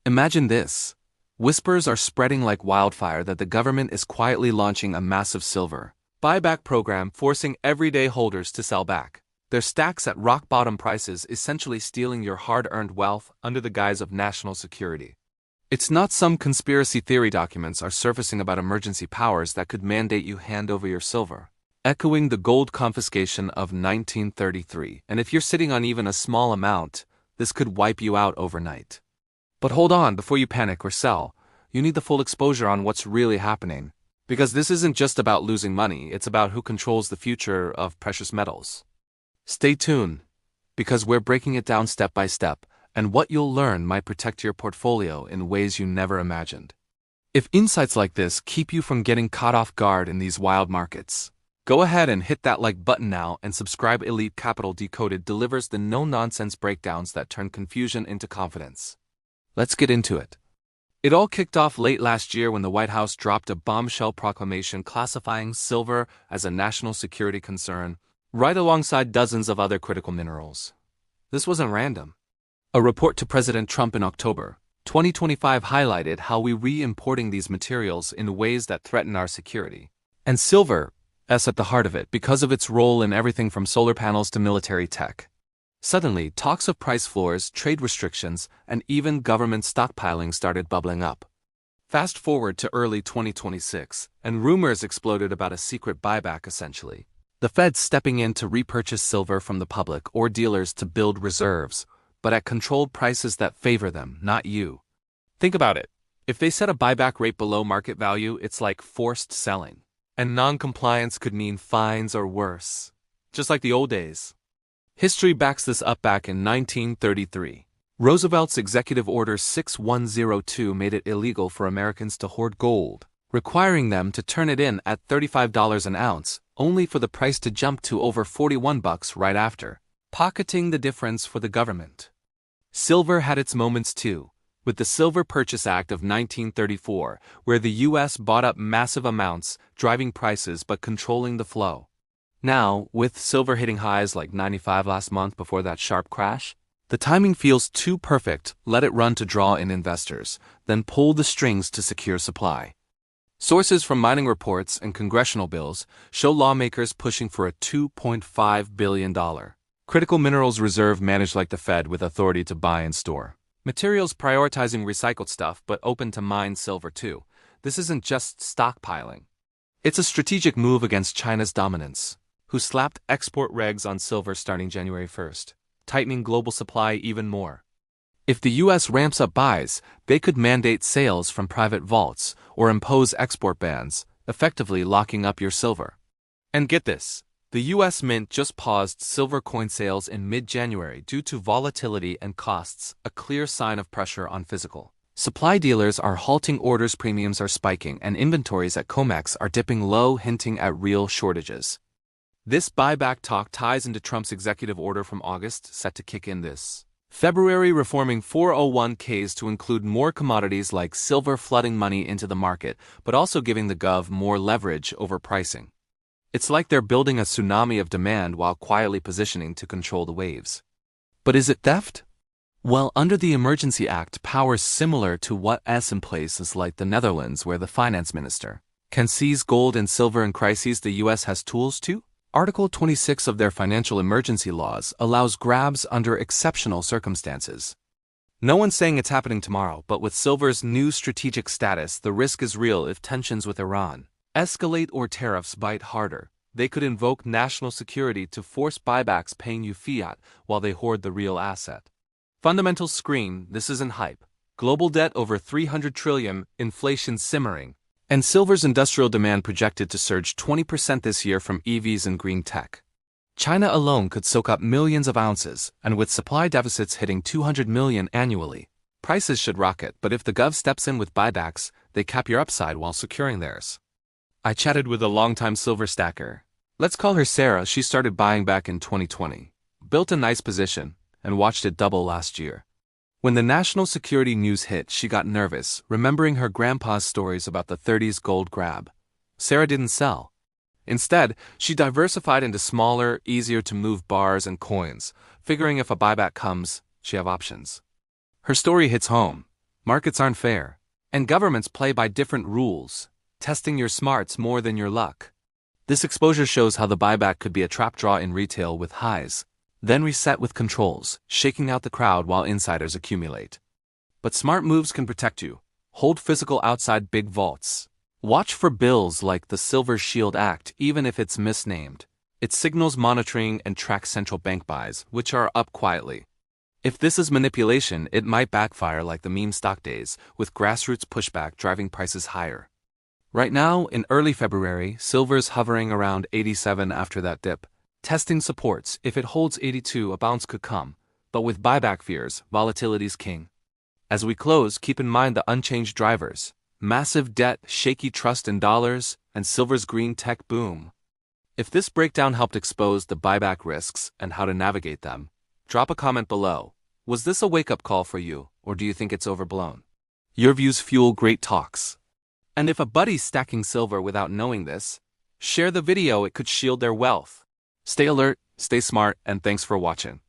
Imagine this. Whispers are spreading like wildfire that the government is quietly launching a massive silver buyback program forcing everyday holders to sell back their stacks at rock-bottom prices, essentially stealing your hard-earned wealth under the guise of national security. It's not some conspiracy theory documents are surfacing about emergency powers that could mandate you hand over your silver, echoing the gold confiscation of 1933. And if you're sitting on even a small amount, this could wipe you out overnight. But hold on, before you panic or sell, you need the full exposure on what's really happening. Because this isn't just about losing money, it's about who controls the future of precious metals. Stay tuned, because we're breaking it down step by step, and what you'll learn might protect your portfolio in ways you never imagined. If insights like this keep you from getting caught off guard in these wild markets, go ahead and hit that like button now and subscribe. Elite Capital Decoded delivers the no-nonsense breakdowns that turn confusion into confidence. Let's get into it. It all kicked off late last year when the White House dropped a bombshell proclamation classifying silver as a national security concern, right alongside dozens of other critical minerals. This wasn't random. A report to President Trump in October 2025 highlighted how we're re-importing these materials in ways that threaten our security. And silver is at the heart of it because of its role in everything from solar panels to military tech. Suddenly, talks of price floors, trade restrictions, and even government stockpiling started bubbling up. Fast forward to early 2026, and rumors exploded about a secret buyback essentially. The Fed stepping in to repurchase silver from the public or dealers to build reserves, but at controlled prices that favor them, not you. Think about it. If they set a buyback rate below market value, it's like forced selling. And non-compliance could mean fines or worse. Just like the old days. History backs this up. Back in 1933, Roosevelt's Executive Order 6102 made it illegal for Americans to hoard gold, requiring them to turn it in at $35 an ounce, only for the price to jump to over $41 right after, pocketing the difference for the government. Silver had its moments too, with the Silver Purchase Act of 1934, where the U.S. bought up massive amounts, driving prices but controlling the flow. Now, with silver hitting highs like 95 last month before that sharp crash, the timing feels too perfect. Let it run to draw in investors, then pull the strings to secure supply. Sources from mining reports and congressional bills show lawmakers pushing for a $2.5 billion critical minerals reserve managed like the Fed, with authority to buy and store materials, prioritizing recycled stuff but open to mine silver too. This isn't just stockpiling. It's a strategic move against China's dominance, who slapped export regs on silver starting January 1st, tightening global supply even more. If the U.S. ramps up buys, they could mandate sales from private vaults or impose export bans, effectively locking up your silver. And get this, the U.S. Mint just paused silver coin sales in mid-January due to volatility and costs, a clear sign of pressure on physical supply. Dealers are halting orders, premiums are spiking, and inventories at COMEX are dipping low, hinting at real shortages. This buyback talk ties into Trump's executive order from August, set to kick in this February, reforming 401ks to include more commodities like silver, flooding money into the market, but also giving the gov more leverage over pricing. It's like they're building a tsunami of demand while quietly positioning to control the waves. But is it theft? Well, under the Emergency Act, powers similar to what is in places like the Netherlands, where the finance minister can seize gold and silver in crises, the U.S. has tools to. Article 26 of their financial emergency laws allows grabs under exceptional circumstances. No one's saying it's happening tomorrow, but with silver's new strategic status, the risk is real. If tensions with Iran escalate or tariffs bite harder, they could invoke national security to force buybacks, paying you fiat while they hoard the real asset. Fundamentals scream this isn't hype. Global debt over $300 trillion, inflation simmering, and silver's industrial demand projected to surge 20% this year from EVs and green tech. China alone could soak up millions of ounces, and with supply deficits hitting 200 million annually, prices should rocket. But if the gov steps in with buybacks, they cap your upside while securing theirs. I chatted with a longtime silver stacker. Let's call her Sarah. She started buying back in 2020, built a nice position, and watched it double last year. When the national security news hit, she got nervous, remembering her grandpa's stories about the 30s gold grab. Sarah didn't sell. Instead, she diversified into smaller, easier-to-move bars and coins, figuring if a buyback comes, she have options. Her story hits home. Markets aren't fair, and governments play by different rules, testing your smarts more than your luck. This exposure shows how the buyback could be a trap draw in retail with highs, then reset with controls, shaking out the crowd while insiders accumulate. But smart moves can protect you. Hold physical outside big vaults. Watch for bills like the Silver Shield Act, even if it's misnamed. It signals monitoring and tracks central bank buys, which are up quietly. If this is manipulation, it might backfire like the meme stock days, with grassroots pushback driving prices higher. Right now, in early February, silver's hovering around 87 after that dip, testing supports. If it holds 82, a bounce could come, but with buyback fears, volatility's king. As we close, keep in mind the unchanged drivers: massive debt, shaky trust in dollars, and silver's green tech boom. If this breakdown helped expose the buyback risks and how to navigate them, drop a comment below. Was this a wake-up call for you, or do you think it's overblown? Your views fuel great talks. And if a buddy's stacking silver without knowing this, share the video. It could shield their wealth. Stay alert, stay smart, and thanks for watching.